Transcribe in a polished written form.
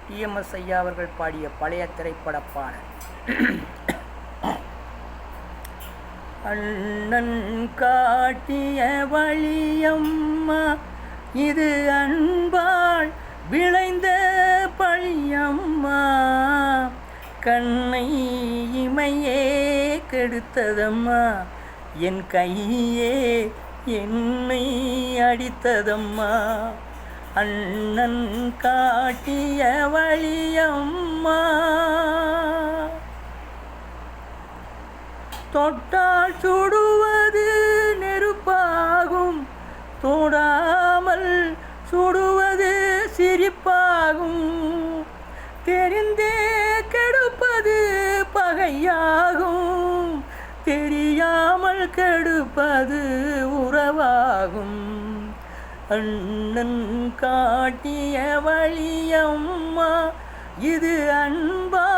TMS ஐயா அவர்கள் பாடிய பழைய திரைப்பட பாடல். அண்ணன் காட்டிய வழியம்மா, இது அன்பால் விளைந்த பழியம்மா. கண்ணை இமையே கெடுத்ததம்மா, என் கையே என்னை அடித்ததம்மா. அண்ணன் காட்டிய வழியம்மா. தொட்டால் சுடுவது நெருப்பாகும், தொடாமல் சுடுவது சிரிப்பாகும். தெரிந்தே கெடுப்பது பகையாகும், தெரியாமல் கெடுப்பது உறவாகும். அண்ணன் காட்டிய வழியம்மா, இது அன்பா